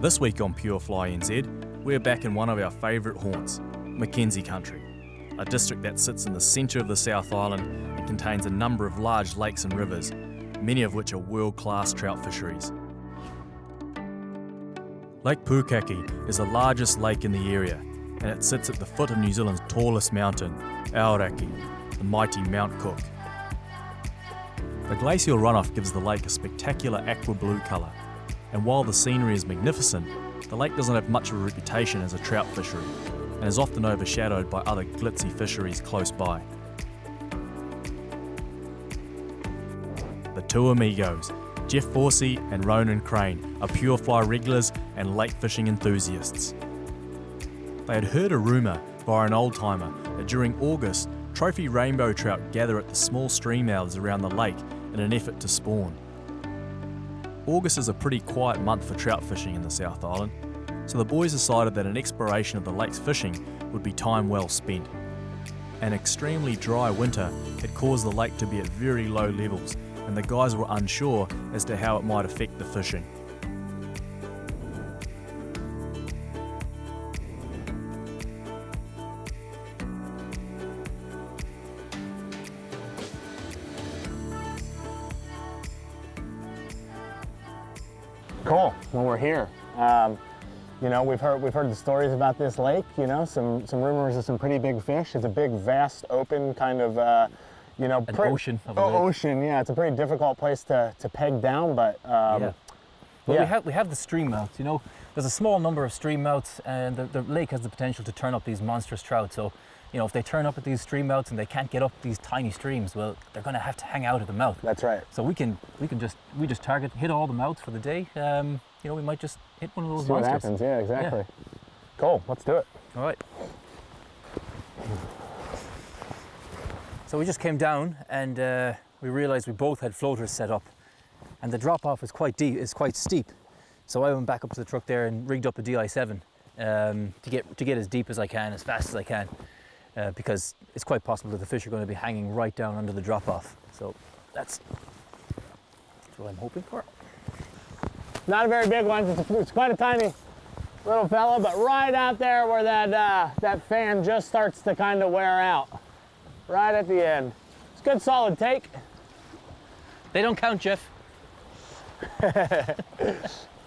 This week on Pure Fly NZ, we're back in one of our favourite haunts, MacKenzie Country, a district that sits in the centre of the South Island and contains a number of large lakes and rivers, many of which are world-class trout fisheries. Lake Pukaki is the largest lake in the area, and it sits at the foot of New Zealand's tallest mountain, Aoraki, the mighty Mount Cook. The glacial runoff gives the lake a spectacular aqua blue colour, and while the scenery is magnificent, the lake doesn't have much of a reputation as a trout fishery, and is often overshadowed by other glitzy fisheries close by. The two amigos, Jeff Forsee and Ronan Creane, are pure fly regulars and lake fishing enthusiasts. They had heard a rumour via an old-timer that during August, trophy rainbow trout gather at the small stream mouths around the lake in an effort to spawn. August is a pretty quiet month for trout fishing in the South Island, so the boys decided that an exploration of the lake's fishing would be time well spent. An extremely dry winter had caused the lake to be at very low levels, and the guys were unsure as to how it might affect the fishing. Cool. Well, we're here. You know, we've heard the stories about this lake. You know, some rumors of some pretty big fish. It's a big, vast, open kind of, you know, an ocean. Ocean. Yeah, it's a pretty difficult place to peg down, but yeah. Well, yeah. we have the stream mouths. You know, there's a small number of stream mouths, and the lake has the potential to turn up these monstrous trout. So, you know, if they turn up at these stream mouths and they can't get up these tiny streams, well, they're going to have to hang out at the mouth. That's right. So we just hit all the mouths for the day. You know, we might just hit one of those See what monsters. happens. Yeah, exactly. Yeah. Cool. Let's do it. All right. So we just came down and we realised we both had floaters set up, and the drop off is quite steep. So I went back up to the truck there and rigged up a DI7 to get as deep as I can, as fast as I can. Because it's quite possible that the fish are going to be hanging right down under the drop-off. So that's what I'm hoping for. Not a very big one. It's quite a tiny little fella, but right out there where that fan just starts to kind of wear out. Right at the end. It's a good solid take. They don't count, Jeff.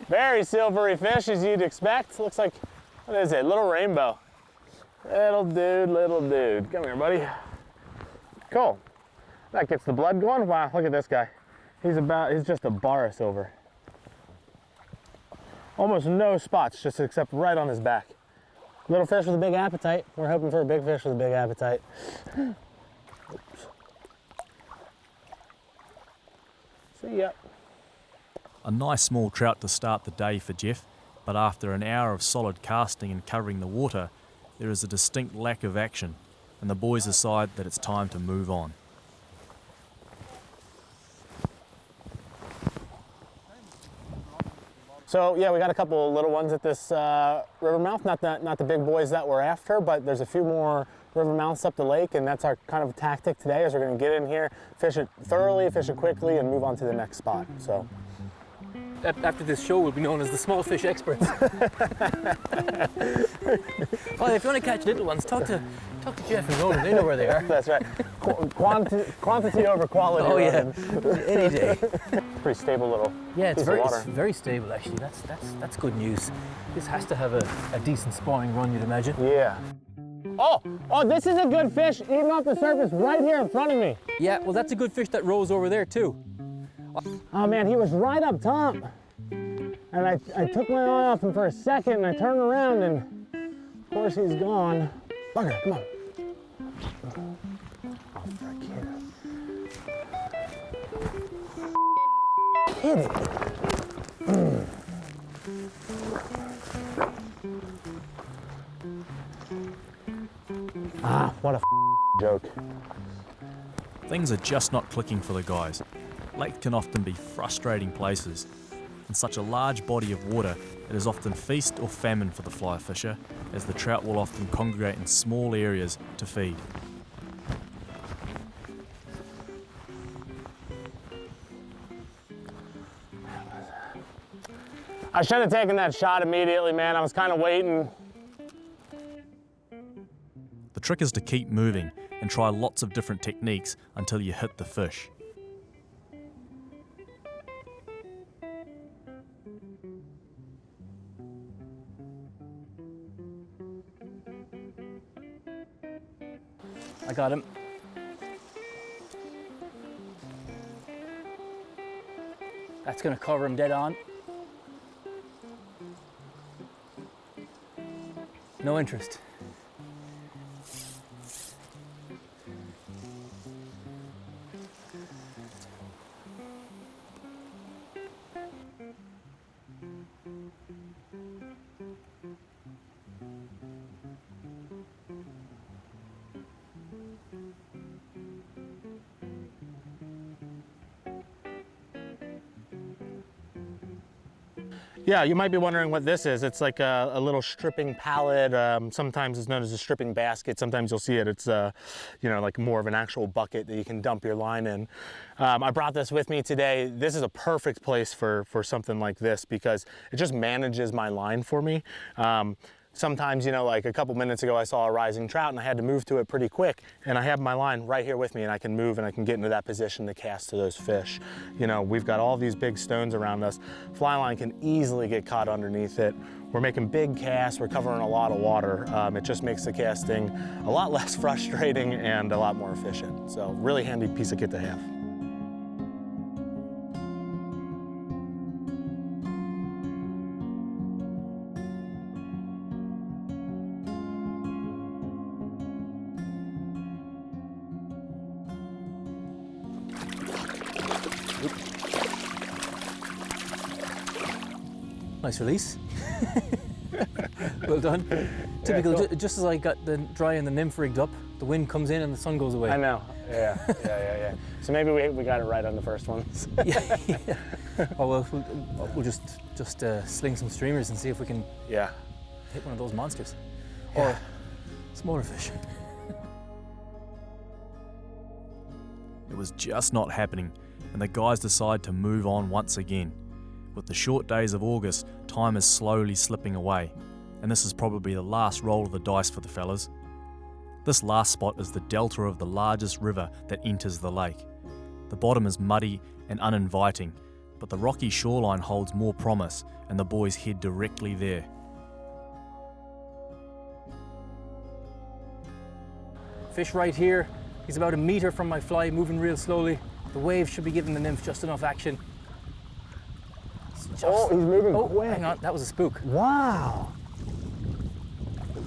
Very silvery fish, as you'd expect. Looks like, what is it? Little rainbow. Little dude. Come here, buddy. Cool. That gets the blood going. Wow, look at this guy. He's just a bar us over. Almost no spots, just except right on his back. Little fish with a big appetite. We're hoping for a big fish with a big appetite. Oops. See ya. A nice small trout to start the day for Jeff, but after an hour of solid casting and covering the water, there is a distinct lack of action, and the boys decide that it's time to move on. So yeah, we got a couple little ones at this river mouth. Not the big boys that we're after, but there's a few more river mouths up the lake, and that's our kind of tactic today. Is we're going to get in here, fish it thoroughly, fish it quickly, and move on to the next spot. So. After this show, we'll be known as the small fish experts. Well, if you want to catch little ones, talk to Jeff and Ronan. They know where they are. That's right. Quantity over quality. Oh yeah, any day. Pretty stable little. Yeah, it's piece of water. very stable actually. That's good news. This has to have a decent spawning run, you'd imagine. Yeah. Oh, this is a good fish, even off the surface, right here in front of me. Yeah, well, that's a good fish that rose over there too. Oh man, he was right up top. And I took my eye off him for a second, and I turned around, and of course he's gone. Bugger, come on. Oh, frick, hit it. Ah, what a joke. Things are just not clicking for the guys. Lakes can often be frustrating places. In such a large body of water, it is often feast or famine for the fly fisher, as the trout will often congregate in small areas to feed. I should have taken that shot immediately, man. I was kind of waiting. The trick is to keep moving and try lots of different techniques until you hit the fish. I got him. That's gonna cover him dead on. No interest. Yeah, you might be wondering what this is. It's like a little stripping pallet. Sometimes it's known as a stripping basket. Sometimes you'll see it. It's you know, like more of an actual bucket that you can dump your line in. I brought this with me today. This is a perfect place for something like this because it just manages my line for me. Sometimes, you know, like a couple minutes ago, I saw a rising trout and I had to move to it pretty quick. And I have my line right here with me and I can move and I can get into that position to cast to those fish. You know, we've got all these big stones around us. Fly line can easily get caught underneath it. We're making big casts, we're covering a lot of water. It just makes the casting a lot less frustrating and a lot more efficient. So really handy piece of kit to have. Nice release. Well done. Typical, cool. just as I got the dry and the nymph rigged up, the wind comes in and the sun goes away. I know, yeah. So maybe we got it right on the first one. Yeah. Oh well, we'll just sling some streamers and see if we can hit one of those monsters. Yeah. Or smaller fish. It was just not happening, and the guys decide to move on once again. With the short days of August, time is slowly slipping away, and this is probably the last roll of the dice for the fellas. This last spot is the delta of the largest river that enters the lake. The bottom is muddy and uninviting, but the rocky shoreline holds more promise, and the boys head directly there. Fish right here. He's about a meter from my fly, moving real slowly. The wave should be giving the nymph just enough action. Oh, he's moving quick. Hang on, that was a spook. Wow.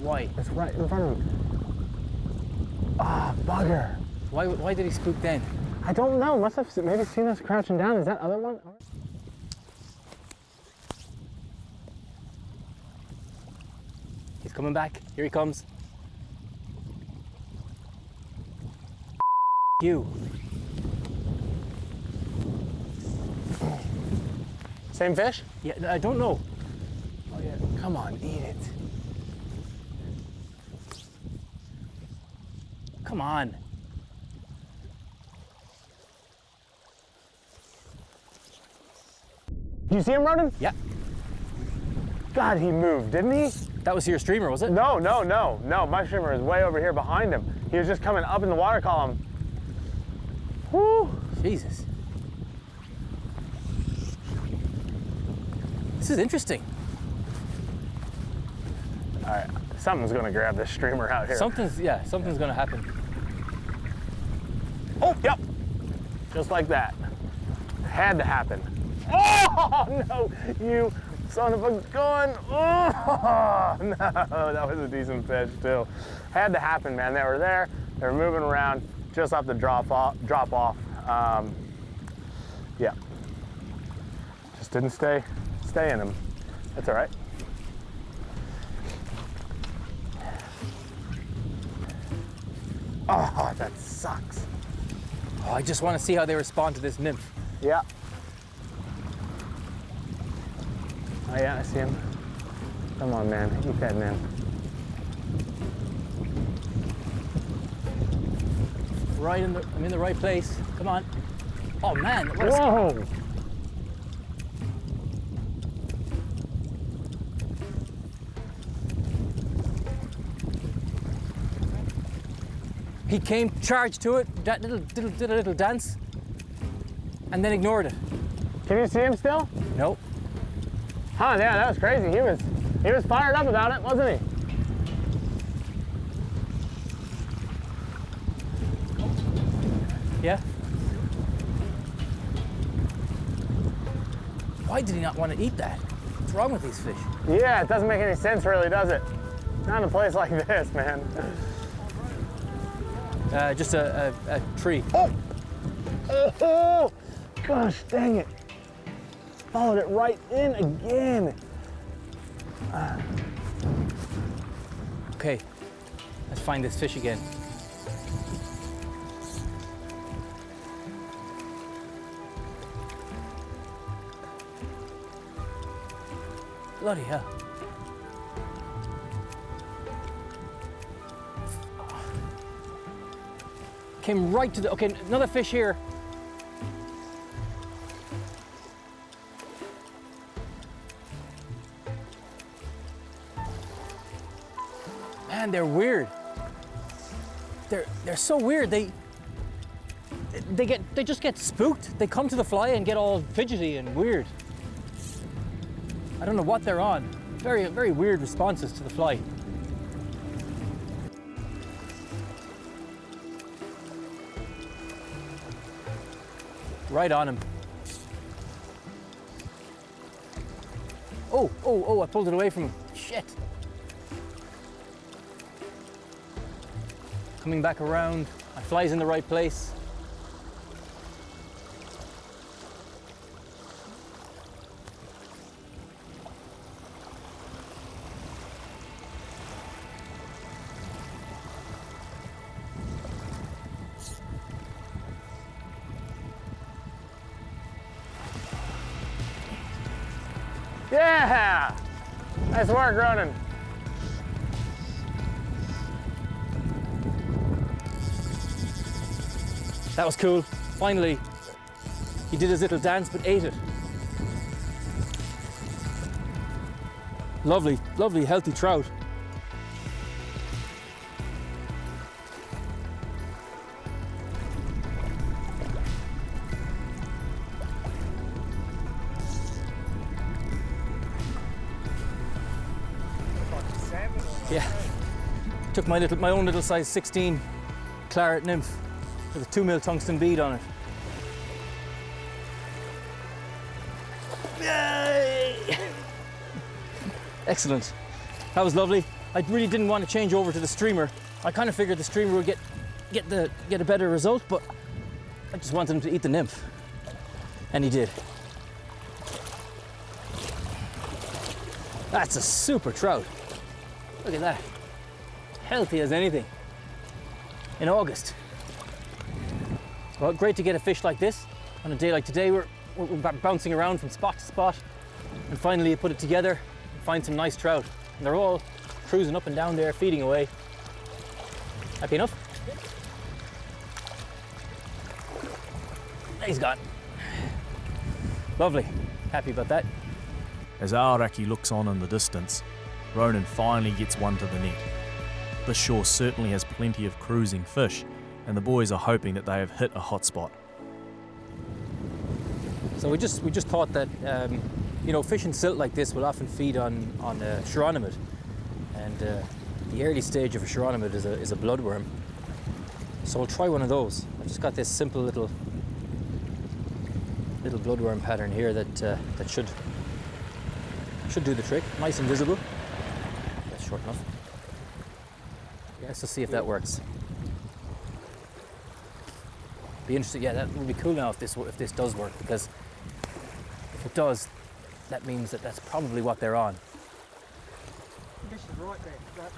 Why? It's right in front of him. Ah, bugger. Why did he spook then? I don't know. Must have maybe seen us crouching down. Is that other one? He's coming back. Here he comes. You. Same fish? Yeah, I don't know. Oh yeah. Come on, eat it. Come on. Did you see him, Ronan? Yeah. God, he moved, didn't he? That was your streamer, was it? No. My streamer is way over here behind him. He was just coming up in the water column. Whoo! Jesus. This is interesting. All right, something's gonna grab this streamer out here. Something's gonna happen. Oh, yep. Just like that. Had to happen. Oh, no, you son of a gun. Oh, no, that was a decent fish too. Had to happen, man. They were there, they were moving around, just off the drop off. Yeah. Just didn't stay in them. That's all right. Oh, that sucks. Oh, I just want to see how they respond to this nymph. Yeah. Oh yeah, I see him. Come on, man. Eat that, man. I'm in the right place. Come on. Oh man, what a Whoa! He came, charged to it, did a little dance, and then ignored it. Can you see him still? Nope. Huh, yeah, that was crazy. He was fired up about it, wasn't he? Yeah? Why did he not want to eat that? What's wrong with these fish? Yeah, it doesn't make any sense really, does it? Not in a place like this, man. Just a tree. Oh! Oh! Gosh, dang it. Followed it right in again. Okay, let's find this fish again. Bloody hell. Came right to the, okay, another fish here. Man, they're weird. They're so weird. They just get spooked. They come to the fly and get all fidgety and weird. I don't know what they're on. Very, very weird responses to the fly. Right on him. Oh, I pulled it away from him. Shit. Coming back around. My fly's in the right place. Yeah! Nice work, Ronan. That was cool. Finally, he did his little dance but ate it. Lovely, lovely, healthy trout. Yeah, took my own little size 16 claret nymph with a 2mm tungsten bead on it. Yay! Excellent. That was lovely. I really didn't want to change over to the streamer. I kind of figured the streamer would get a better result, but I just wanted him to eat the nymph, and he did. That's a super trout. Look at that. Healthy as anything. In August. Well, great to get a fish like this on a day like today. We're bouncing around from spot to spot, and finally you put it together and find some nice trout. And they're all cruising up and down there, feeding away. Happy enough? He's gone. Lovely. Happy about that. As Aoraki looks on in the distance, Ronan finally gets one to the net. The shore certainly has plenty of cruising fish, and the boys are hoping that they have hit a hot spot. So we just thought that fish in silt like this will often feed on chironomid, and the early stage of a chironomid is a bloodworm. So we'll try one of those. I just got this simple little bloodworm pattern here that should do the trick. Nice and visible. That's short enough. Let's just see if that works. Be interested. Yeah, that would be cool now if this does work, because if it does, that means that's probably what they're on. This is right there, right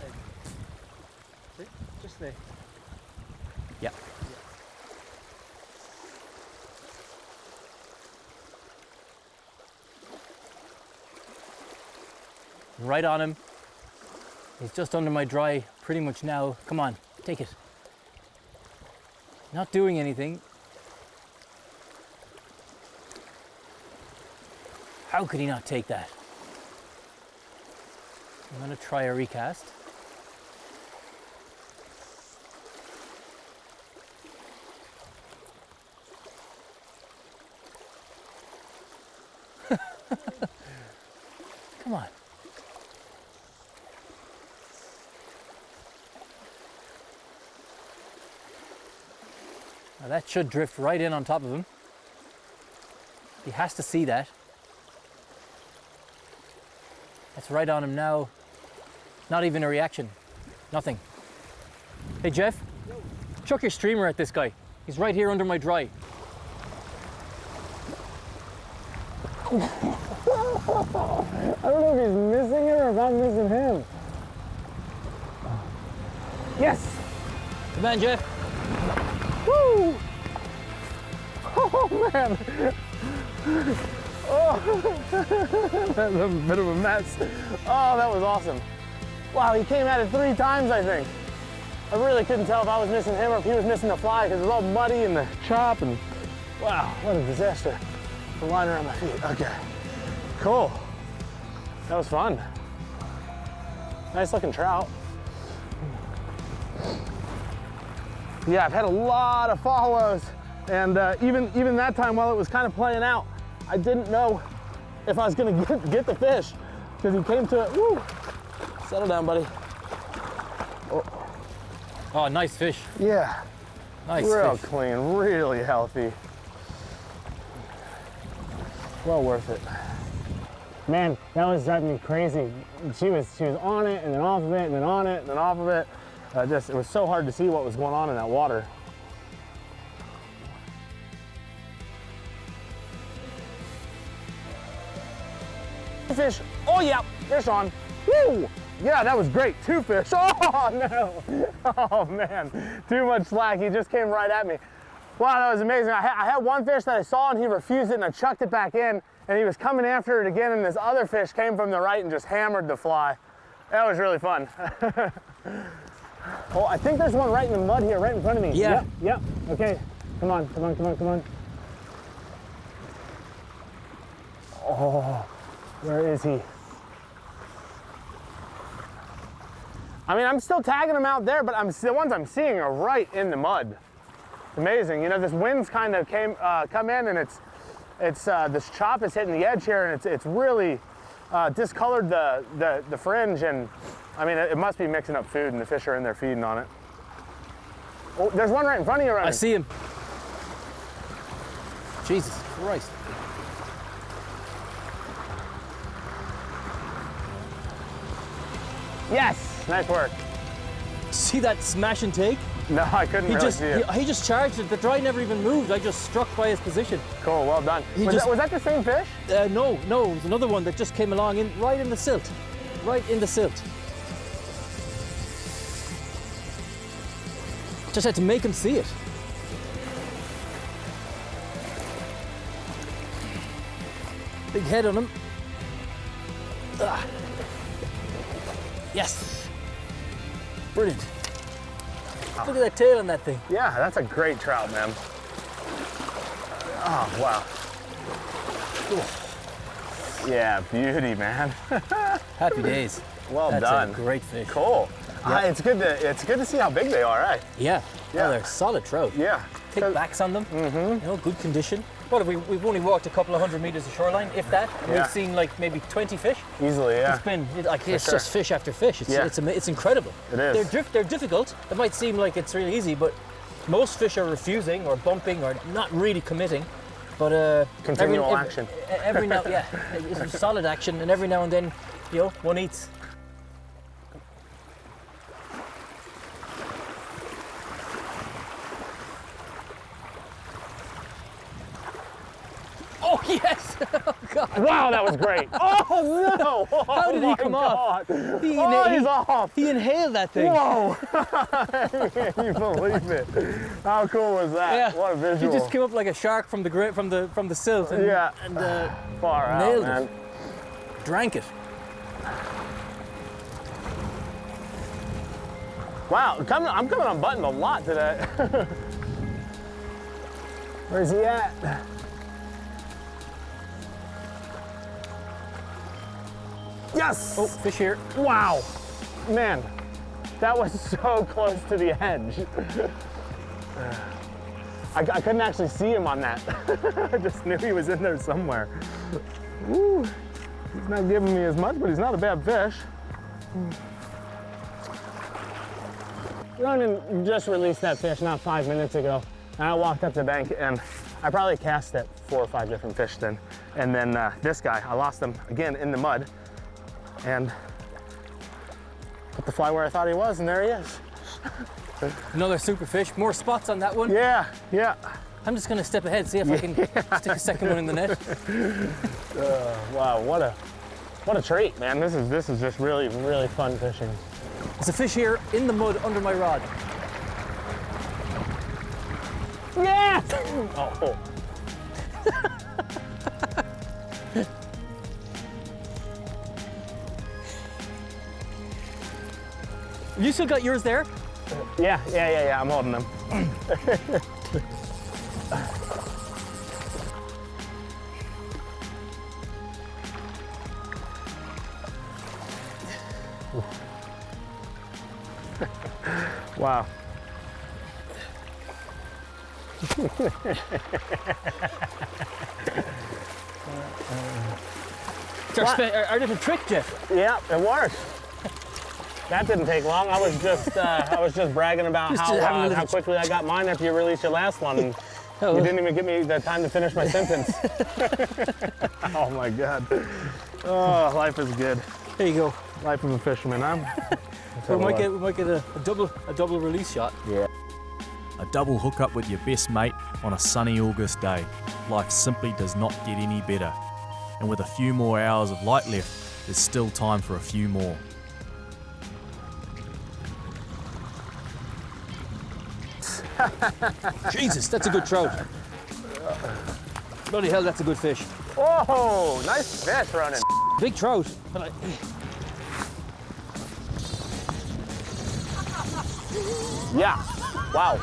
there. See? Just there. Yeah. Right on him. He's just under my dry pretty much now. Come on, take it. Not doing anything. How could he not take that? I'm gonna try a recast. Come on. Now that should drift right in on top of him. He has to see that. That's right on him now. Not even a reaction. Nothing. Hey Jeff, chuck your streamer at this guy. He's right here under my dry. I don't know if he's missing it or if I'm missing him. Yes! Come on, Jeff. Woo! Oh man! Oh, that's a bit of a mess. Oh, that was awesome. Wow, he came at it 3 times, I think. I really couldn't tell if I was missing him or if he was missing the fly because it was all muddy in the chop and wow, what a disaster. The line around my feet. Okay, cool. That was fun. Nice looking trout. Yeah, I've had a lot of follows, and even that time while it was kind of playing out, I didn't know if I was gonna get the fish because he came to it. Woo! Settle down, buddy. Oh, nice fish. Yeah. Nice Real fish. clean, really healthy. Well worth it. Man, that was driving me crazy. She was on it and then off of it and then on it and then off of it. It was so hard to see what was going on in that water. Fish. Oh yeah, fish on. Woo! Yeah, that was great. 2 fish. Oh no! Oh man, too much slack. He just came right at me. Wow, that was amazing. I had 1 fish that I saw and he refused it and I chucked it back in and he was coming after it again and this other fish came from the right and just hammered the fly. That was really fun. Oh, I think there's one right in the mud here, right in front of me. Yeah. Yep. Okay. Come on, come on, come on, come on. Oh, where is he? I mean, I'm still tagging them out there, but the ones I'm seeing are right in the mud. It's amazing. You know, this wind's kind of come in, and this chop is hitting the edge here, and it's really discolored the fringe, and I mean, it must be mixing up food, and the fish are in there feeding on it. Oh, there's one right in front of you, Ronan. I see him. Jesus Christ. Yes, nice work. See that smash and take? No, I couldn't really see it. He just charged it. The dry never even moved. I just struck by his position. Cool, well done. Was that the same fish? No, it was another one that just came along right in the silt. Right in the silt. Just had to make him see it. Big head on him. Ah. Yes. Brilliant. Look at that tail on that thing. Yeah, that's a great trout, man. Oh, wow. Yeah, beauty, man. Happy days. Well That's done. a great fish. Cool. Yeah. It's good to see how big they are, eh? Yeah. Yeah. Oh, they're solid trout. Yeah. Thick backs on them. You know, good condition. What have we've only walked a couple of 100 meters of shoreline, if that. And Yeah. we've seen like maybe 20 fish. Easily, yeah. It's been it's sure. just fish after fish. It's incredible. It is. They're difficult. It might seem like it's really easy, but most fish are refusing or bumping or not really committing. But Continual action. Every now, yeah, it's solid action, and every now and then, you know, one eats. Oh yes! Oh God! Wow, that was great. Oh no! Oh, How did he come off? He's off. He inhaled that thing. Whoa! Can you believe it? How cool was that? Yeah. What a visual. He just came up like a shark from the silt and, Yeah. and Far out, nailed man. it. Drank it. Wow, I'm coming unbuttoned a lot today. Where's he at? Yes! Oh, fish here. Wow! Man, that was so close to the edge. I couldn't actually see him on that. I just knew he was in there somewhere. Ooh, he's not giving me as much, but he's not a bad fish. Ronan just released that fish not 5 minutes ago, and I walked up the bank and I probably cast at 4 or 5 different fish then. And then this guy, I lost him again in the mud and put the fly where I thought he was, and there he is. Another super fish. More spots on that one. Yeah, yeah. I'm just gonna step ahead, see if I can stick a second one in the net. Wow, what a treat, man. This is just really, really fun fishing. There's a fish here in the mud under my rod. Yeah! Oh. You still got yours there? Yeah, I'm holding them. Wow. Our little trick, Jeff. Yeah, it worked. That didn't take long. I was just bragging about how quickly I got mine after you released your last one. And you didn't even give me the time to finish my sentence. Oh my God. Oh, life is good. There you go. Life of a fisherman. We might get a double release shot. Yeah. A double hookup with your best mate on a sunny August day. Life simply does not get any better. And with a few more hours of light left, there's still time for a few more. Jesus, that's a good trout. Bloody hell, that's a good fish. Whoa, nice fish, Ronan. Big trout. Yeah, wow.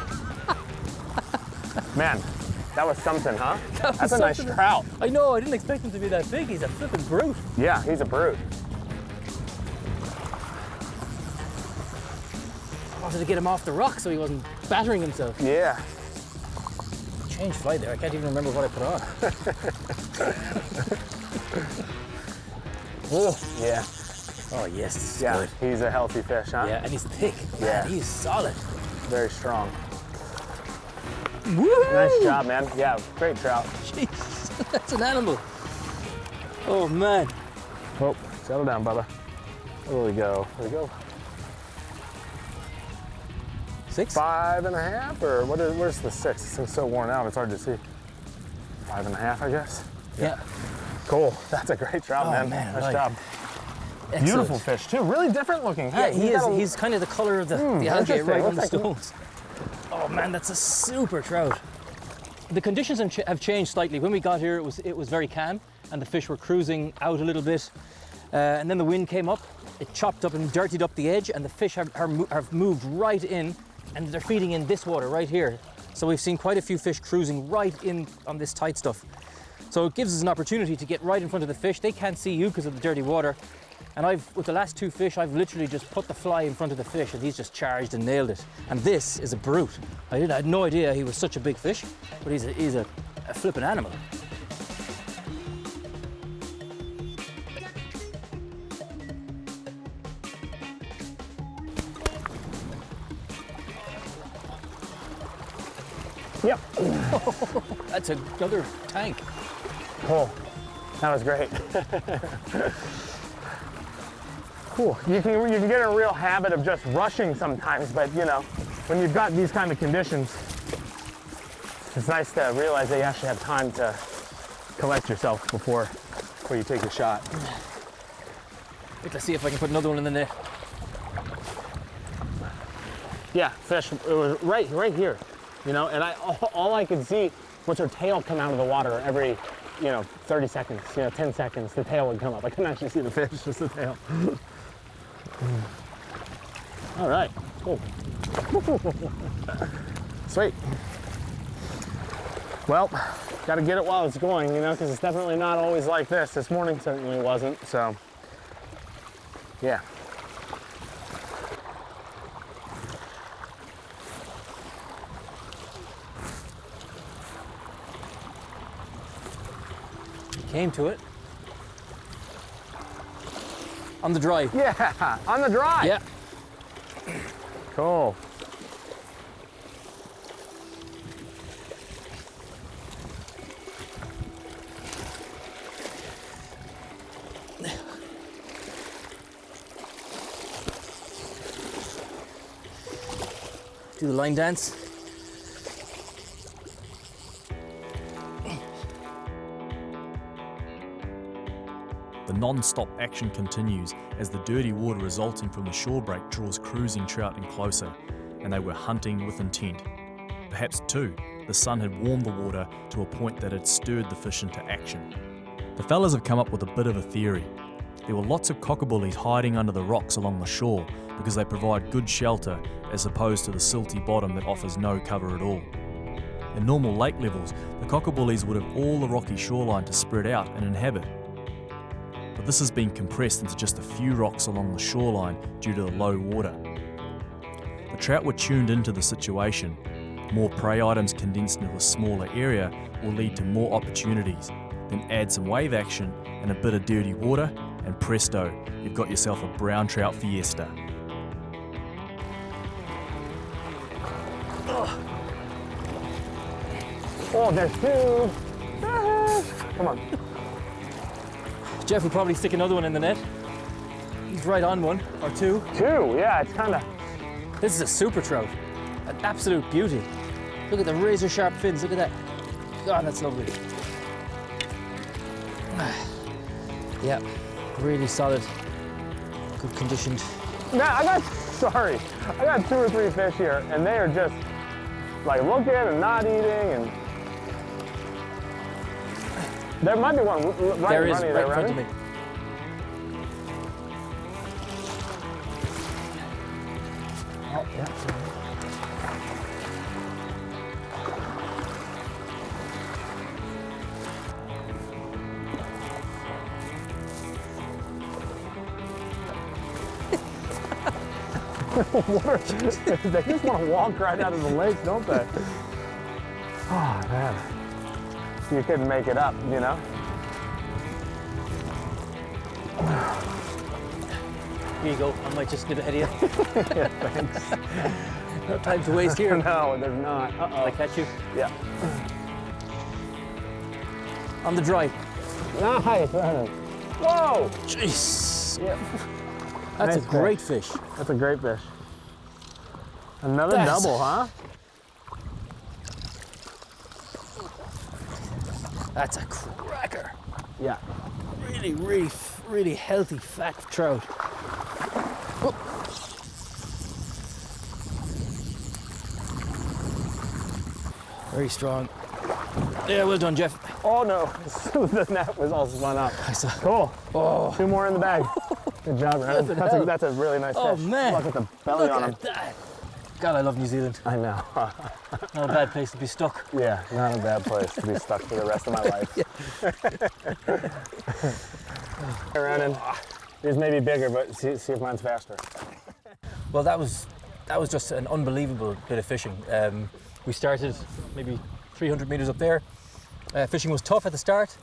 Man, that was something, huh? That's a nice trout. I know, I didn't expect him to be that big. He's a flippin' brute. Yeah, he's a brute. I wanted to get him off the rock so he wasn't battering himself. Yeah. Change fly there. I can't even remember what I put on. Oh, yeah. Oh, yes, this is Yeah, good. he's a healthy fish, huh? Yeah, and he's thick. Yeah. Man, he's solid. Very strong. Woo! Nice job, man. Yeah, great trout. Jesus, that's an animal. Oh, man. Oh, settle down, Bubba. Where do we go? Where do we go? 6? 5.5, or where's the 6? This thing's so worn out, it's hard to see. 5.5, I guess. Yeah. Cool. That's a great trout, Oh, man. man, Nice right. job. Excellent. Beautiful fish too. Really different looking. Yeah, Hey, he is. He's kind of the color of the algae interesting. right on the Looks like- stones. Oh man, that's a super trout. The conditions have changed slightly. When we got here, it was very calm, and the fish were cruising out a little bit. And then the wind came up. It chopped up and dirtied up the edge, and the fish have moved right in, and they're feeding in this water right here. So we've seen quite a few fish cruising right in on this tight stuff. So it gives us an opportunity to get right in front of the fish. They can't see you because of the dirty water. And with the last 2 fish, I've literally just put the fly in front of the fish and he's just charged and nailed it. And this is a brute. I had no idea he was such a big fish, but he's a flippin' animal. Yep. That's another tank. Cool. That was great. Cool. You can get in a real habit of just rushing sometimes, but you know, when you've got these kind of conditions, it's nice to realize that you actually have time to collect yourself before you take a shot. Let's see if I can put another one in the net. Yeah, fish. It was right here, you know, and all I could see was her tail come out of the water every, 30 seconds, 10 seconds. The tail would come up. I couldn't actually see the fish, just the tail. All right, cool. Sweet. Well, got to get it while it's going, because it's definitely not always like this. This morning certainly wasn't, so yeah. Came to it. On the dry. Yeah, on the dry. Yeah. Cool. Do the line dance. The non-stop action continues as the dirty water resulting from the shore break draws cruising trout in closer, and they were hunting with intent. Perhaps too, the sun had warmed the water to a point that had stirred the fish into action. The fellas have come up with a bit of a theory. There were lots of cockabullies hiding under the rocks along the shore because they provide good shelter as opposed to the silty bottom that offers no cover at all. In normal lake levels, the cockabullies would have all the rocky shoreline to spread out and inhabit. But this has been compressed into just a few rocks along the shoreline due to the low water. The trout were tuned into the situation. More prey items condensed into a smaller area will lead to more opportunities. Then add some wave action and a bit of dirty water, and presto, you've got yourself a brown trout fiesta. Oh, there's two. Come on. Jeff will probably stick another one in the net. He's right on one, or two. Two, yeah, it's kind of. This is a super trout. An absolute beauty. Look at the razor sharp fins, look at that. God, that's lovely. Yeah, really solid, good conditioned. Now, I got 2 or 3 fish here, and they are just like looking and not eating, and there might be one right There in is, front of you right there, in front Ronan. of me. Oh, yeah. They just want to walk right out of the lake, don't they? Oh, man. You couldn't make it up, you know? Here you go, I might just nip ahead of you. Yeah, thanks. No time to waste here. No, there's not. Did I catch you? Yeah. On the dry. Nice, Ronan. Whoa! Jeez. Yeah. That's Nice a great fish. That's a great fish. Another That's- double, huh? That's a cracker. Yeah. Really healthy, fat trout. Oh. Very strong. Yeah, well done, Jeff. Oh no, the net was all spun up. I saw. Cool. Oh, 2 more in the bag. Good job, Ronan. hell. That's a really nice Oh, fish. man. Look at the belly look on him. at that. God, I love New Zealand. I know. Not a bad place to be stuck. Yeah, not a bad place to be stuck for the rest of my life. Hey, Ronan, yours may be bigger, but see if mine's faster. Well, that was just an unbelievable bit of fishing. We started maybe 300 meters up there. Fishing was tough at the start,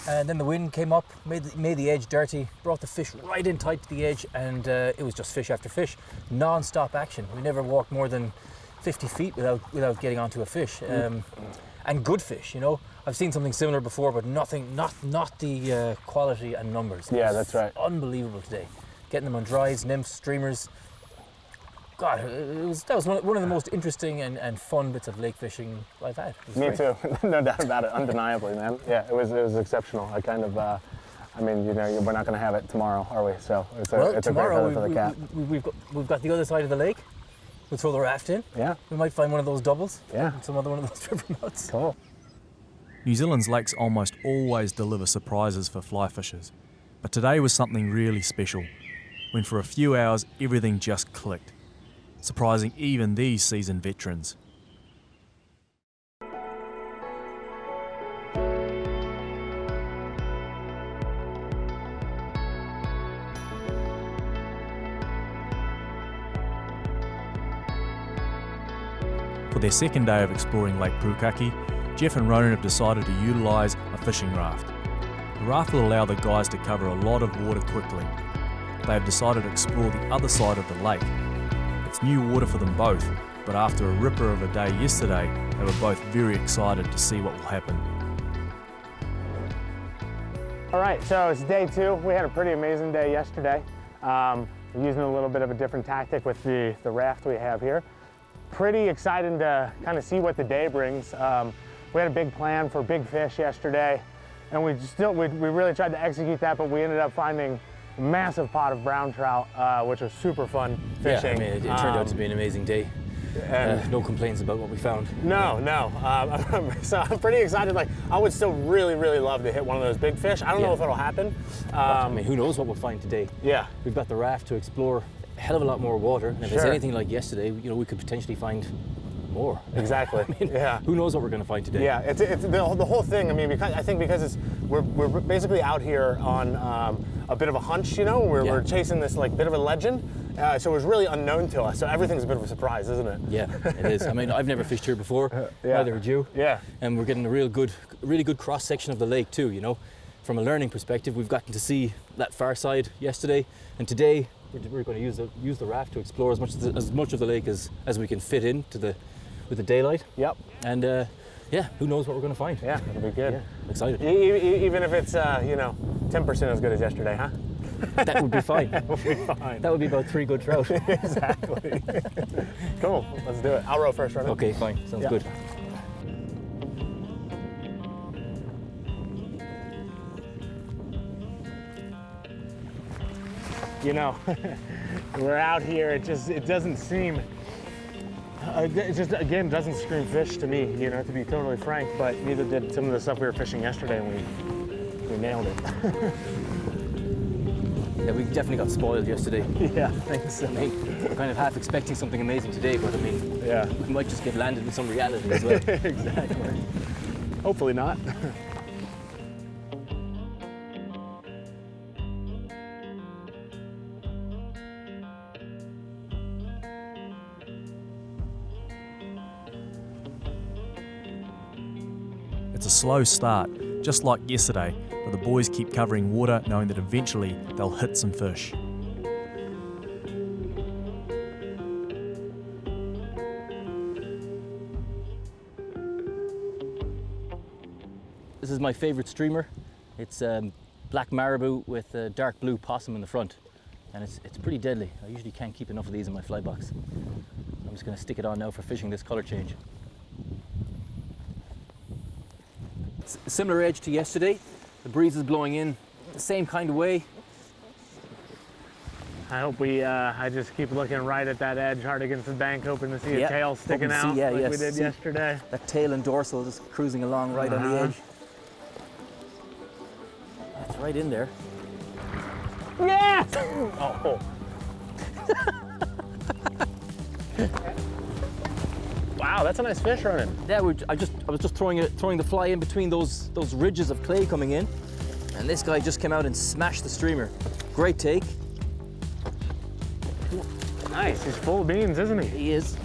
and then the wind came up, made the edge dirty, brought the fish right in tight to the edge, and it was just fish after fish, non-stop action. We never walked more than 50 feet without getting onto a fish, and good fish. You know, I've seen something similar before, but not the quality and numbers. Yeah, It was that's right. Unbelievable today. Getting them on dries, nymphs, streamers. God, that was one of the most interesting and fun bits of lake fishing I've had. It was Me great. too, no doubt about it, undeniably, man. Yeah, it was exceptional. I kind of, I mean, you know, we're not going to have it tomorrow, are we? So it's a great tomorrow feather for the cap. we've got the other side of the lake. We'll throw the raft in. Yeah, We might find one of those doubles. yeah, And some other one of those river nuts. cool. New Zealand's lakes almost always deliver surprises for fly fishers, but today was something really special, when for a few hours everything just clicked, surprising even these seasoned veterans. For their second day of exploring Lake Pukaki, Jeff and Ronan have decided to utilise a fishing raft. The raft will allow the guys to cover a lot of water quickly. they have decided to explore the other side of the lake. It's new water for them both, but after a ripper of a day yesterday, they were both very excited to see what will happen. All right, so it's day 2. We had a pretty amazing day yesterday. Using a little bit of a different tactic with the raft we have here. Pretty excited to kind of see what the day brings. We had a big plan for big fish yesterday, and we really tried to execute that, but we ended up finding a massive pot of brown trout, which was super fun fishing. Yeah, I mean, it turned out to be an amazing day. No complaints about what we found. No. So I'm pretty excited. Like, I would still really love to hit one of those big fish. I don't know if it'll happen. I mean, who knows what we'll find today? Yeah. We've got the raft to explore a hell of a lot more water. And if it's anything like yesterday, you know, we could potentially find more. Exactly. I mean, yeah. Who knows what we're going to find today? Yeah. It's the whole thing. I mean, because we're basically out here on a bit of a hunch. You know, we're chasing this like bit of a legend. So it was really unknown to us. So everything's a bit of a surprise, isn't it? Yeah, it is. I mean, I've never fished here before. Neither had you. Yeah. And we're getting a really good cross section of the lake too. You know, from a learning perspective, we've gotten to see that far side yesterday, and today we're going to use the raft to explore as much of the lake as we can fit in with the daylight. Yep. And yeah, who knows what we're going to find? Yeah, it'll be good. Yeah, I'm excited. Even if it's 10% as good as yesterday, huh? That would be fine. That would be fine. That would be about 3 good trout. Exactly. Cool. Let's do it. I'll row first, right? Okay, fine. Sounds good. You know, we're out here. It doesn't seem. It just again doesn't scream fish to me. You know, to be totally frank. But neither did some of the stuff we were fishing yesterday, and we nailed it. Yeah, we definitely got spoiled yesterday. Yeah, thanks. I mean, we're kind of half expecting something amazing today, but I mean, yeah, we might just get landed with some reality as well. Exactly. Hopefully not. It's a slow start, just like yesterday, but the boys keep covering water knowing that eventually they'll hit some fish. This is my favorite streamer. It's black marabou with a dark blue possum in the front, and it's pretty deadly. I usually can't keep enough of these in my fly box. I'm just going to stick it on now for fishing this color change. Similar edge to yesterday. The breeze is blowing in the same kind of way. I hope I just keep looking right at that edge, hard against the bank, hoping to see a tail sticking out we did yesterday. That tail and dorsal just cruising along right on the edge. That's right in there. Yes! Oh. Wow, that's a nice fish, Ronan. Yeah, I was just throwing the fly in between those ridges of clay coming in, and this guy just came out and smashed the streamer. Great take. Nice, he's full of beans, isn't he? He is.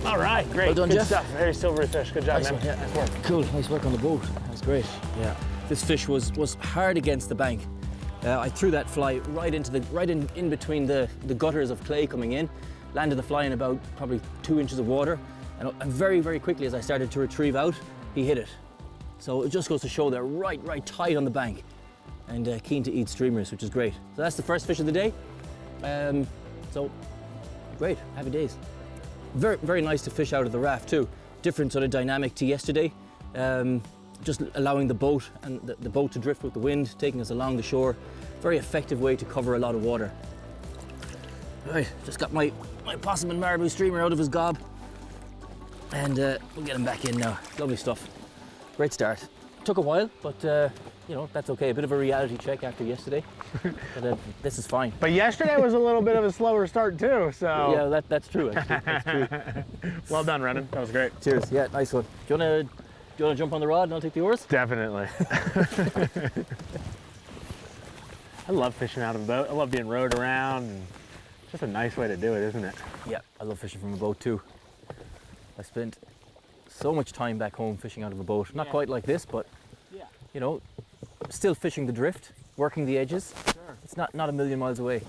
All right, great. Well done, Good Jeff. stuff. Very silvery fish. Good job, Nice man. one. Yeah, nice work. Cool, nice work on the boat. That was great. Yeah. This fish was hard against the bank. I threw that fly right in between the gutters of clay coming in, landed the fly in about probably 2 inches of water, and very, very quickly as I started to retrieve out, he hit it. So it just goes to show they're right tight on the bank and keen to eat streamers, which is great. So that's the first fish of the day. So great, happy days. Very, very nice to fish out of the raft too. Different sort of dynamic to yesterday. Just allowing the boat and the boat to drift with the wind, taking us along the shore. Very effective way to cover a lot of water. Right, just got my possum and marabou streamer out of his gob, and we'll get him back in now. Lovely stuff. Great start. Took a while, but you know, that's okay. A bit of a reality check after yesterday, but this is fine. But yesterday was a little bit of a slower start too, so. Yeah, that's true. Actually. That's true. Well done, Ronan. That was great. Cheers. Yeah, nice one. Do you want to jump on the rod and I'll take the oars? Definitely. I love fishing out of a boat. I love being rowed around. And it's just a nice way to do it, isn't it? Yeah, I love fishing from a boat too. I spent so much time back home fishing out of a boat. Not quite like this, but you know, still fishing the drift, working the edges. Sure. It's not a million miles away.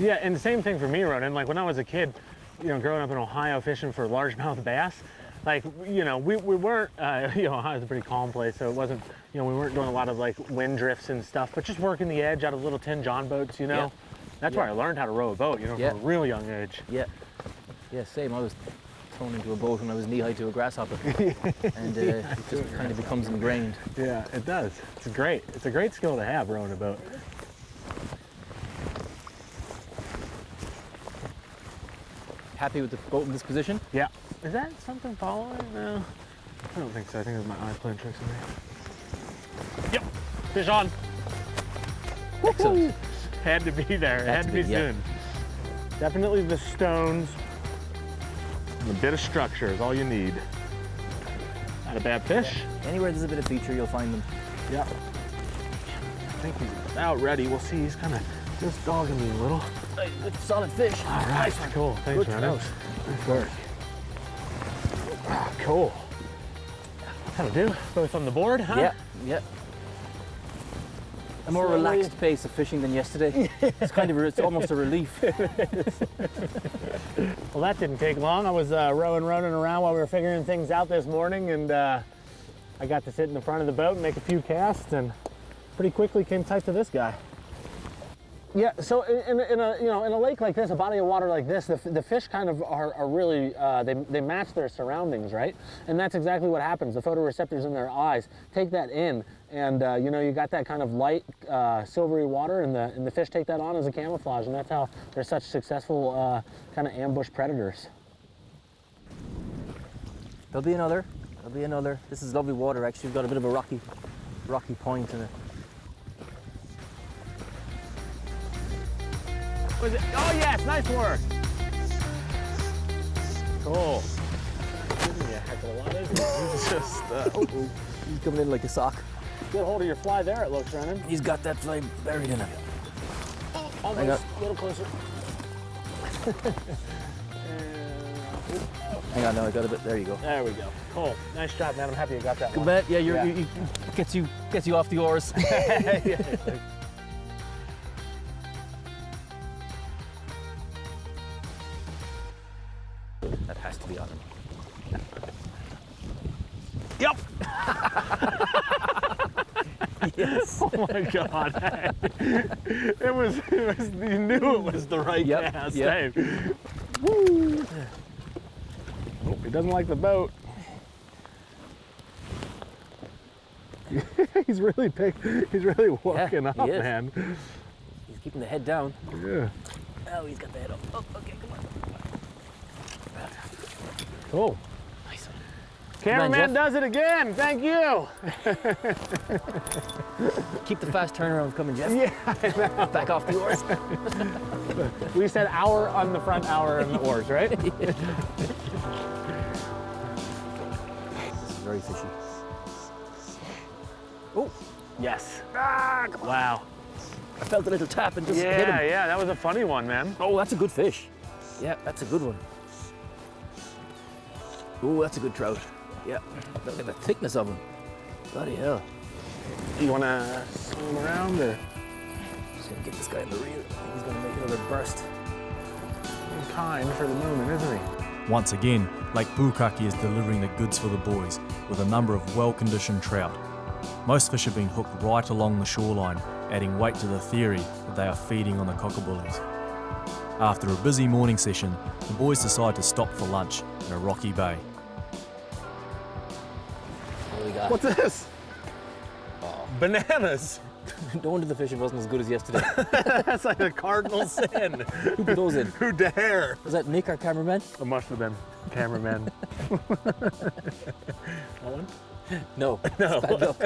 Yeah, and the same thing for me, Ronan. Like when I was a kid, you know, growing up in Ohio fishing for largemouth bass, like, you know, we weren't, you know, Ohio's a pretty calm place, so it wasn't, you know, we weren't doing a lot of like wind drifts and stuff, but just working the edge out of little tin John boats, you know. Yeah. That's where I learned how to row a boat, you know, Yeah. from a real young age. Yeah. Yeah, same. I was thrown into a boat when I was knee-high to a grasshopper. And it just kind of becomes ingrained. Yeah, it does. It's great. It's a great skill to have, rowing a boat. Happy with the boat in this position? Yeah. Is that something following? No, I don't think so. I think it was my eye playing tricks on me. Yep, fish on. Excellent. Had to be there. Had to be yeah. soon. Definitely the stones and a bit of structure is all you need. Not a bad fish. Anywhere there's a bit of feature, you'll find them. Yep. I think he's about ready. We'll see. He's kind of just dogging me a little. Good solid fish. All right. Cool. Thanks, Good Ronan. trout. Nice work. Ah, cool. That'll do. Both on the board, huh? Yeah, yeah. A more Slowly. relaxed pace of fishing than yesterday. It's almost a relief. Well, that didn't take long. I was rowing around while we were figuring things out this morning, and I got to sit in the front of the boat and make a few casts, and pretty quickly came tight to this guy. Yeah, so in a lake like this, a body of water like this, the fish kind of are really, they match their surroundings, right? And that's exactly what happens. The photoreceptors in their eyes take that in, and you know, you got that kind of light, silvery water, and the fish take that on as a camouflage, and that's how they're such successful kind of ambush predators. There'll be another. This is lovely water, actually. We've got a bit of a rocky point in it. Was it? Oh yes, nice work. Cool. Yeah, heck of a lot, isn't it? He's just, He's coming in like a sock. get hold of your fly there, it looks, Ronan. He's got that fly buried in it. Almost, a little closer. Hang on, now I got a bit. There you go. There we go. Cool. Nice job, man. I'm happy you got that Good one. bet. Yeah, Yeah. you gets you off the oars. That has to be on him. Yep. Yes. Oh my God. It was, you knew it was the right Yep, cast. yep. Hey. Woo. Oh, he doesn't like the boat. He's really working up, he is. man. He's keeping the head down. Yeah. Oh, he's got the head up. Oh, okay, come on. Cool. Nice. Cameraman Jeff. does it again. Thank you. Keep the fast turnarounds coming, Jeff. Yeah. Back off the oars. We said hour on the front, hour on the oars, right? This is very fishy. Oh, Yes. Ah, wow. I felt a little tap and just hit him. Yeah, that was a funny one, man. Oh, that's a good fish. Yeah, that's a good one. Oh, that's a good trout. Yeah, look at the thickness of him. Bloody hell. You want to swing him around, or? Just gonna get this guy in the reel. He's gonna make another burst. He's kind for the moment, isn't he? Once again, Lake Pukaki is delivering the goods for the boys with a number of well-conditioned trout. Most fish have been hooked right along the shoreline, adding weight to the theory that they are feeding on the cockabullies. After a busy morning session, the boys decide to stop for lunch in a rocky bay. What do we got? What's this? Bananas. No wonder the fishing wasn't as good as yesterday. That's like a cardinal sin. Who put those in? Who dare? Was that Nick, our cameraman? It must have been cameraman. That one? No. No. Bad luck.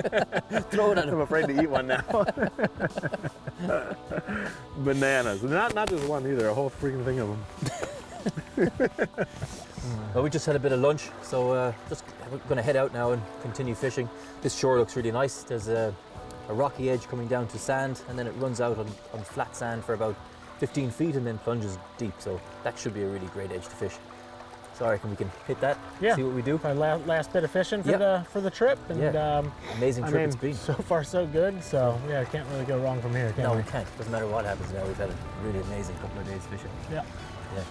Throw it at I'm him. afraid to eat one now. Bananas. Not just one either, a whole freaking thing of them. Well, we just had a bit of lunch, so just we're going to head out now and continue fishing. This shore looks really nice. There's a rocky edge coming down to sand, and then it runs out on flat sand for about 15 feet and then plunges deep, so that should be a really great edge to fish. So I reckon we can hit that, Yeah. see what we do. Our last bit of fishing for Yeah. the trip, and Yeah. Amazing I trip mean, it's been. so far so good. So yeah, can't really go wrong from here, can No, we? we can't. Doesn't matter what happens now. We've had a really amazing couple of days fishing. Yeah. Yeah.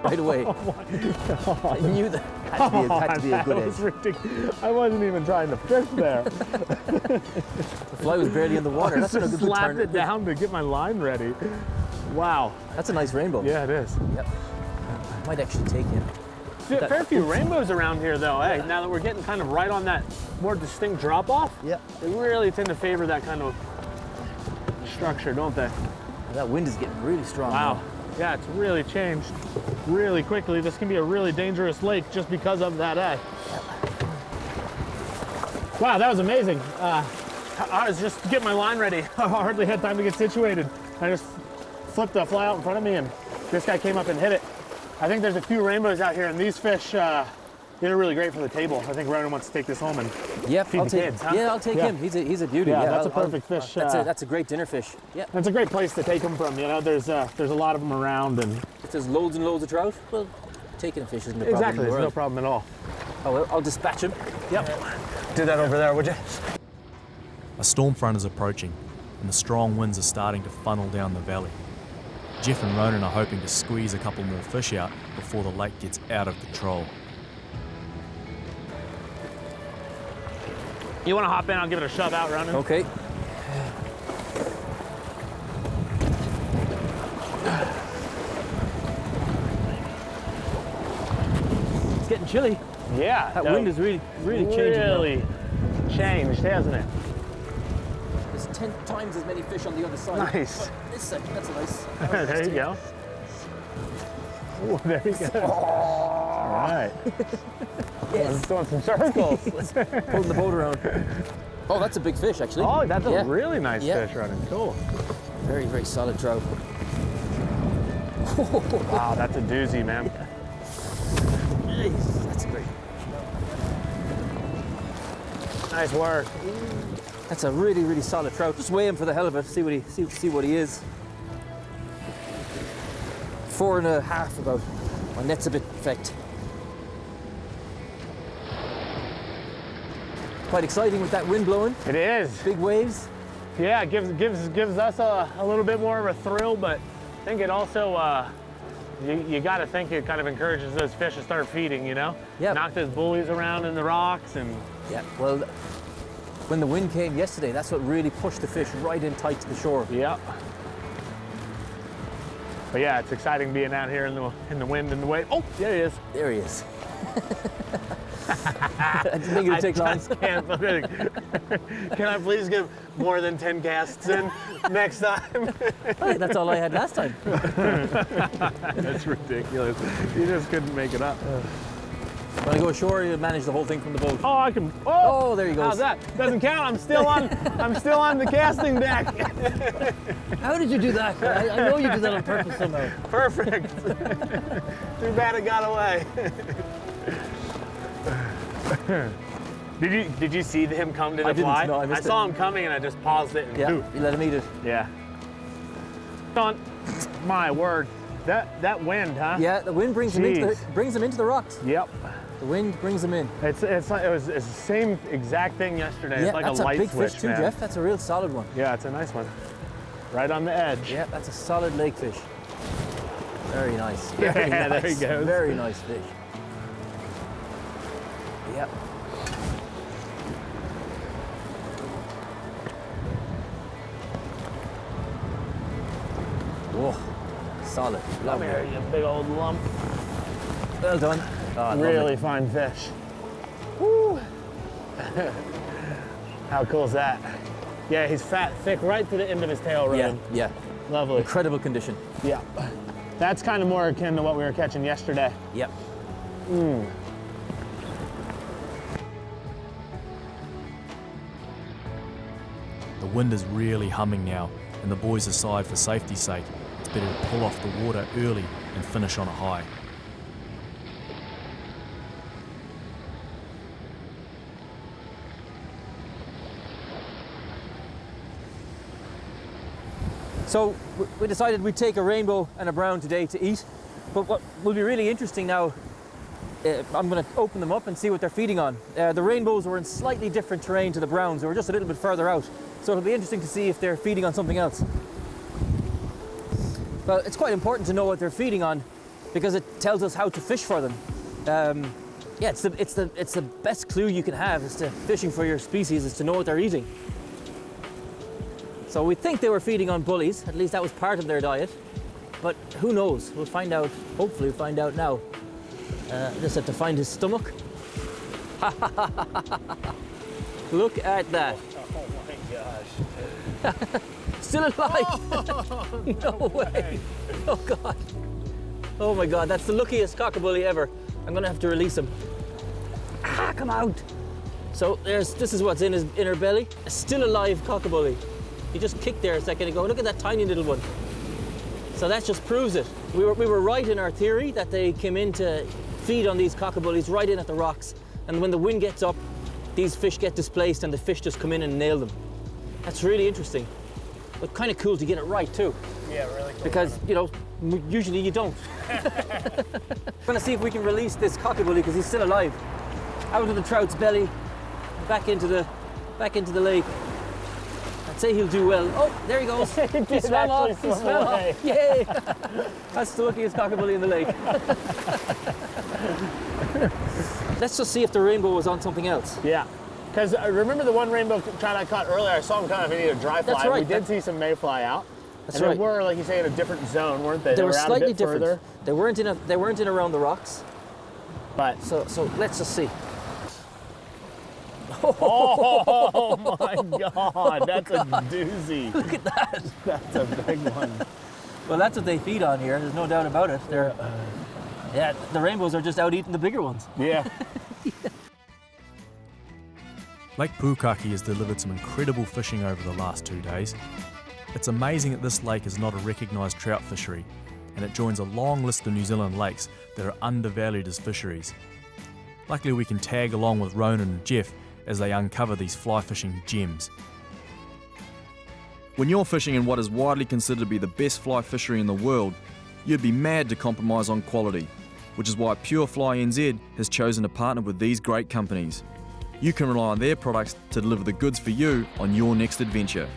Right away. I knew that had to be a good that edge. was ridiculous. I wasn't even trying to fish there. The fly was barely in the water. That's I not a just good slapped turn. it down to get my line ready. Wow. That's a nice rainbow. Yeah, it is. Yep. Might actually take him. A fair few rainbows around here, though. Hey, now that we're getting kind of right on that more distinct drop off, Yep. they really tend to favor that kind of structure, don't they? That wind is getting really strong. Wow. now. Yeah, it's really changed really quickly. This can be a really dangerous lake just because of that, eh? Wow, that was amazing. I was just getting my line ready. I hardly had time to get situated. I just flipped the fly out in front of me, and this guy came up and hit it. I think there's a few rainbows out here, and these fish, they're really great for the table. I think Ronan wants to take this home and Yep, feed I'll the take kids, huh? Yeah, I'll take Yeah. him. He's a beauty. Yeah, that's I'll- a perfect fish. That's a great dinner fish. Yeah. That's a great place to take them from. You know, there's a lot of them around, and If there's loads and loads of trout, well, taking a fish isn't a problem. exactly, in the there's no world. problem at all. Oh, well, I'll dispatch him. Yep. Do that over there, would you? A storm front is approaching, and the strong winds are starting to funnel down the valley. Jeff and Ronan are hoping to squeeze a couple more fish out before the lake gets out of control. You want to hop in? I'll give it a shove out, Ronan. Okay. It's getting chilly. Yeah. That wind is really changing now. Really changed, hasn't it? There's 10 times as many fish on the other side. Nice. But this side, that's a nice. There you go. Ooh, there you go. All right. Yes. Let's doing some circles. Pulling the boat around. Oh, that's a big fish, actually. Oh, that's Yeah. a really nice Yeah. fish, Ronan. Cool. Very, very solid trout. Wow, that's a doozy, man. Jeez, that's great. Nice work. That's a really, really solid trout. Just weigh him for the hell of it. See what he is. 4.5 about. My net's a bit fecked. Quite exciting with that wind blowing. It is. Big waves. Yeah, it gives us a little bit more of a thrill, but I think it also, you got to think it kind of encourages those fish to start feeding, you know? Yeah. Knock those buoys around in the rocks and... Yeah. Well, when the wind came yesterday, that's what really pushed the fish right in tight to the shore. Yep. But yeah, it's exciting being out here in the wind and the wave. Oh, there he is. There he is. I didn't think it would take long. I just can't believe it. Can I please get more than 10 casts in next time? Hey, that's all I had last time. That's ridiculous. You just couldn't make it up. When I go ashore, you manage the whole thing from the boat. Oh, I can. Oh, there he goes. How's that? Doesn't count. I'm still on the casting deck. How did you do that? I know you did that on purpose somehow. Perfect. Too bad it got away. Did you see him come to the I didn't, fly? no, I missed saw it. him coming and I just paused it and Yeah, poof. you let him eat it. Yeah. Done. My word. That wind, huh? Yeah, the wind brings them into Jeez. the rocks. Yep. The wind brings them in. It's the same exact thing yesterday. Yeah, It's like that's a light big switch, fish too, man. Jeff. That's a real solid one. Yeah, it's a nice one. Right on the edge. Yeah, that's a solid lake fish. Very nice. Yeah, Very there nice. he goes. Very nice fish. Yep. Whoa, solid. Come Lovely. here, you big old lump. Well done. Ah, Really lovely. fine fish. Woo. How cool is that? Yeah, he's fat, thick, right to the end of his tail, Yeah, Ronan. yeah. Lovely. Incredible condition. Yeah. That's kind of more akin to what we were catching yesterday. Yep. The wind is really humming now, and the boys decide for safety's sake it's better to pull off the water early and finish on a high. So we decided we'd take a rainbow and a brown today to eat. But what will be really interesting now, I'm going to open them up and see what they're feeding on. The rainbows were in slightly different terrain to the browns. They were just a little bit further out. So it'll be interesting to see if they're feeding on something else. Well, it's quite important to know what they're feeding on because it tells us how to fish for them. Yeah, it's the best clue you can have as to fishing for your species is to know what they're eating. So we think they were feeding on bullies, at least that was part of their diet. But who knows? We'll find out, hopefully we'll find out now. Just have to find his stomach. Look at that. Oh my gosh. Still alive! No way! Oh God. Oh my God, that's the luckiest cockabully ever. I'm gonna have to release him. Ah, come out! So this is what's in his inner belly. A still alive cockabully. He just kicked there a second ago. Look at that tiny little one. So that just proves it. We were right in our theory that they came in to feed on these cockabullies right in at the rocks. And when the wind gets up, these fish get displaced and the fish just come in and nail them. That's really interesting. But kind of cool to get it right too. Yeah, really cool. Because, you know, usually you don't. We're gonna see if we can release this cockabully because he's still alive. Out of the trout's belly, back into the lake. I'd say he'll do well. Oh, there he goes. He swam off. He swam off. Yay! That's the luckiest cockabully in the lake. Let's just see if the rainbow was on something else. Yeah. Because I remember the one rainbow trout I caught earlier, I saw him kind of in a dry fly. That's right. We did see some mayfly out. That's and right. They were, like you say, in a different zone, weren't they? They were out slightly a bit different. Further. They weren't in around the rocks. But So let's just see. oh my God, that's a doozy. Look at that. That's a big one. Well, that's what they feed on here. There's no doubt about it. Yeah, the rainbows are just out eating the bigger ones. Yeah. Lake Pukaki has delivered some incredible fishing over the last 2 days. It's amazing that this lake is not a recognised trout fishery, and it joins a long list of New Zealand lakes that are undervalued as fisheries. Luckily we can tag along with Ronan and Jeff as they uncover these fly fishing gems. When you're fishing in what is widely considered to be the best fly fishery in the world, you'd be mad to compromise on quality, which is why Pure Fly NZ has chosen to partner with these great companies. You can rely on their products to deliver the goods for you on your next adventure.